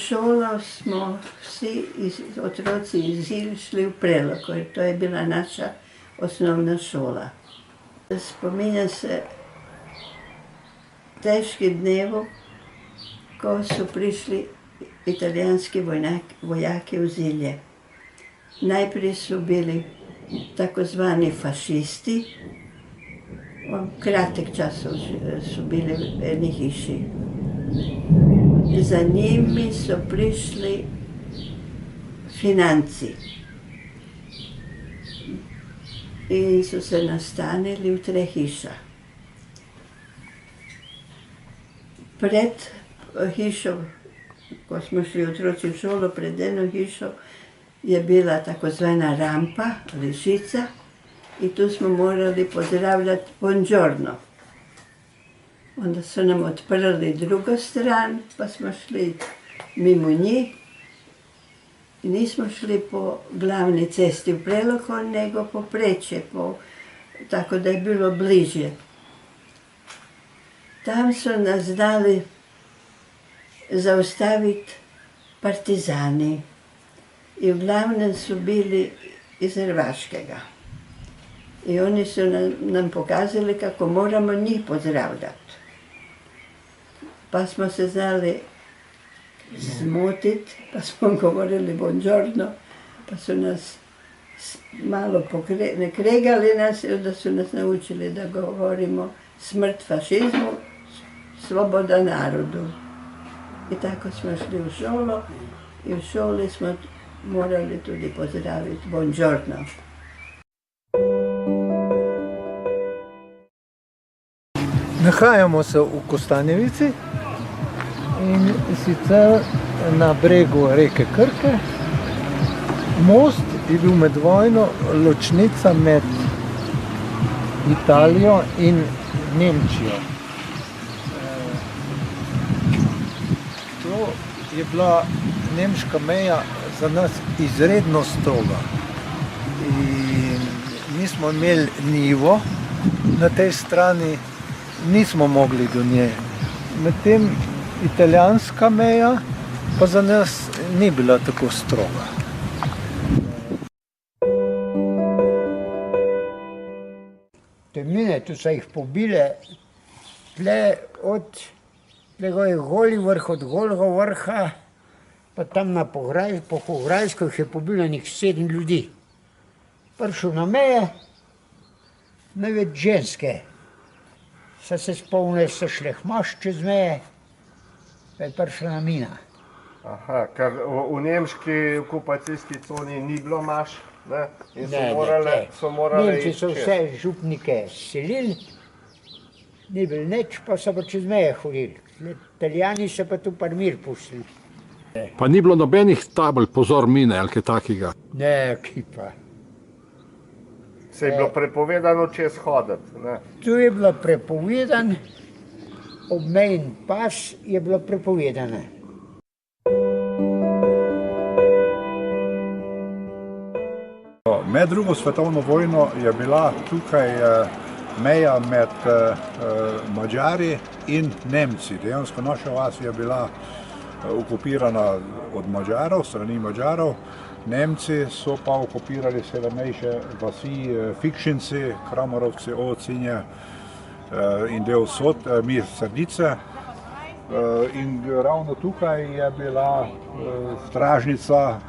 šolo smo vsi otroci iz Ilj šli v Prelog, jer to je bila naša osnovna šola. Spominjam se težkih dnevov, ko so prišli italijanski vojaki v Zilje. Najprej so bili tako zvani fašisti, kratek čas so bili v eni hiši. Za njimi so prišli financi in so se nastanili v 3 hišah. Pred hišo, ko smo šli otroci v šolo, pred eno hišo je bila tako zvana rampa ali žica in tu smo morali pozdravljati buongiorno. Onda so nam odprli drugo stran, pa smo šli mimo njih. Nismo šli po glavni cesti v Prelog, nego po Preče, tako da je bilo bliže. Tam so nas dali zaustaviti partizani in v glavnem so bili iz Hrvaškega. In oni so nam pokazali, kako moramo njih pozdravljati. Pa smo se znali zmotiti, pa smo govorili buongiorno, pa su nas malo kregali nas i onda su nas naučili da govorimo smrt fašizmu, sloboda narodu. I tako smo šli u školu i u školi smo morali tudi pozdraviti buongiorno. Nahajamo se v Kostanjevici in sicer na bregu reke Krke. Most je bil med vojno ločnica med Italijo in Nemčijo. To je bila nemška meja za nas izredno stroga. In mi smo imeli njivo na tej strani, nismo mogli do nje. Medtem italijanska meja pa za nas ni bila tako stroga. Te mine, tu so jih pobile, tle je Goli vrh, od Golega vrha, pa tam na Pohograjsko jih je pobilo nekih 7 ljudi. Prišel na meje, največ ženske. So se spomnili, so šli maš čez meje, pa je prišla na mina. Aha, ker v nemški okupacijski coni ni bilo maš, ne? In so morali Nemci so vse župnike selili, ni bil nič, pa so pa čez meje hodili. Italijani so pa tu par mir pustili. Pa ni bilo nobenih tabel pozor mine ali kaj takega? Ne, ki pa. Se je bilo prepovedano čez hoditi, ne? Tu je bilo prepovedan, obmejni pas je bilo prepovedano. Med drugo svetovno vojno je bila tukaj meja med Madžari in Nemci. Dejansko naša vas je bila okupirana od Madžarov, strani Madžarov. Nemci so pa okupirali severnejše vasi, Fikšinci, Kramorovci, Ocinje in del mi Srdice. In ravno tukaj je bila stražnica.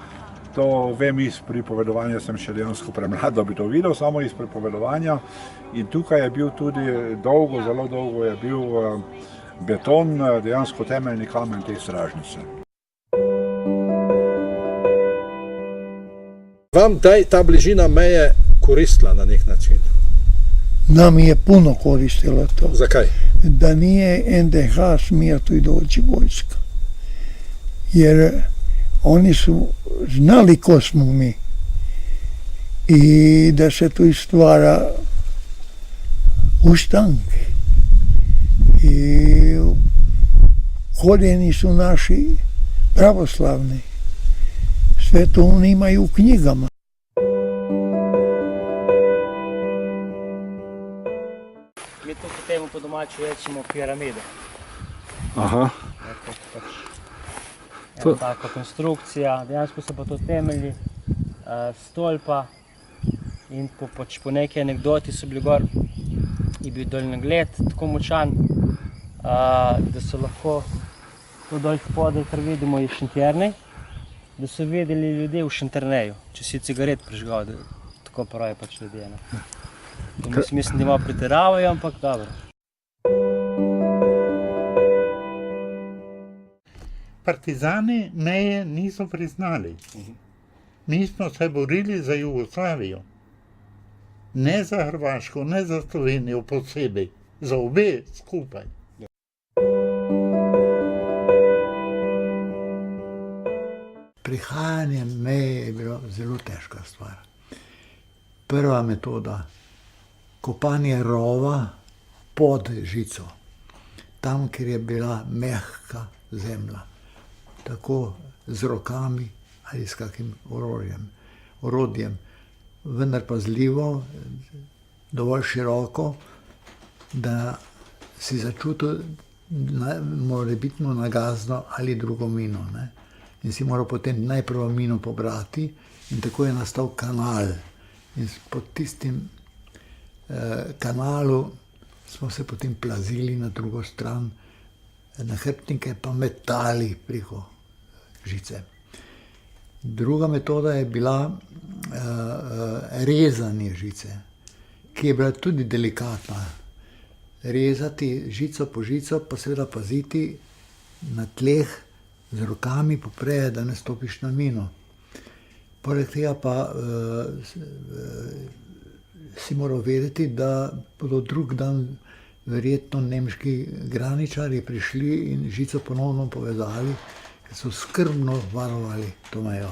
To vem iz pripovedovanja, sem še dejansko premlad, da bi to videl, samo iz pripovedovanja. In tukaj je bil tudi dolgo, zelo dolgo je bil beton, dejansko temeljni kamen te stražnice. Vam ta bližina meje koristila na nek način? Nam je puno koristilo to. Zakaj? Da nije NDH smija tu doći vojska. Jer oni su znali ko smo mi i da se tu stvara ustanke. I korijeni su naši pravoslavni. Sve to oni imaju u knjigama. Mi to temu po domači rečemo piramide. Aha. ena taka konstrukcija, dejansko so pa to temelji stolpa in po neki anekdoti so bili gor, je bil daljnogled tako močan, da so lahko to dol spodaj, kar vidimo, je Šentjernej, da so vedeli ljudje v Šentjerneju, če si cigaret prižgal, da tako pravijo pač ljudje. Mislim, da malo pretiravajo, ampak dobro. Partizani meje niso priznali. Mi smo se borili za Jugoslavijo. Ne za Hrvaško, ne za Slovenijo posebej, za obe skupaj. Prihajanje meje je bilo zelo težka stvar. Prva metoda, kopanje rova pod žico, tam, kjer je bila mehka zemlja, tako z rokami ali s kakim orodjem, vendar pazljivo, dovolj široko, da si začutil morebitno nagazno ali drugo mino. Ne? In si moral potem najprvo mino pobrati in tako je nastal kanal. In pod tistim kanalu smo se potem plazili na drugo stran, nahrbtnike pa metali preko žice. Druga metoda je bila rezanje žice, ki je bila tudi delikatna. Rezati žico po žico, pa seveda paziti na tleh z rokami popreje, da ne stopiš na mino. Poleg tega pa si moral vedeti, da bodo drug dan verjetno nemški graničarji prišli in žico ponovno povezali, ker so skrbno varovali to mejo.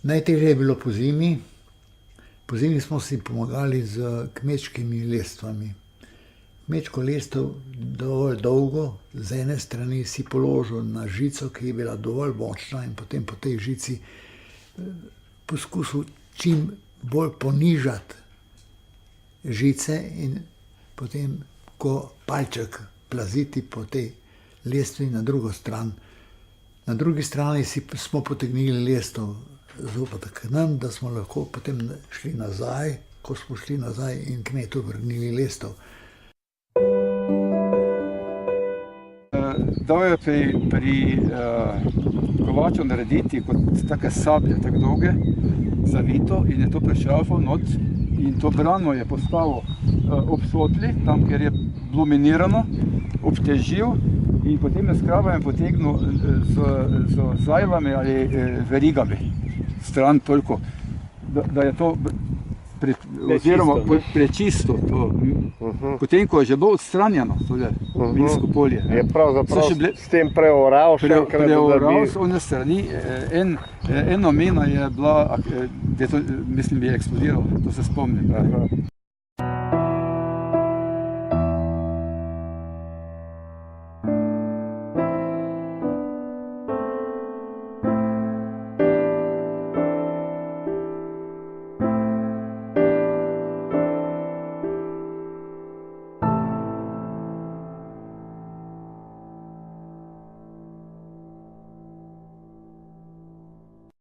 Najtežje je bilo po zimi. Po zimi smo si pomagali z kmečkimi lestvami. Kmečko lestev dovolj dolgo, z ene strani si položil na žico, ki je bila dovolj močna, in potem po tej žici poskusil čim bolj ponižati žice in potem, ko palček plaziti po tej lestvi na drugo stran. Na drugi strani smo potegnili lestev zopet k nam, da smo lahko potem šli nazaj, ko smo šli nazaj in kmetu vrnili lestev. Dal je pri kovaču narediti kot take sablje, tako dolge, zavito, in je to prešrafal not in to brano je postavil ob sotli, tam, kjer je bilo minirano, obtežil in potem je s kravajem potegnil z zajlami ali verigami stran toliko, da je to prečisto. Potem, ko je že bilo odstranjeno tole minsko polje. Je pravzaprav s tem preoral še enkrat, preoral s one strani. Eno mina je bila, mislim, je eksplodirala, to se spomnim.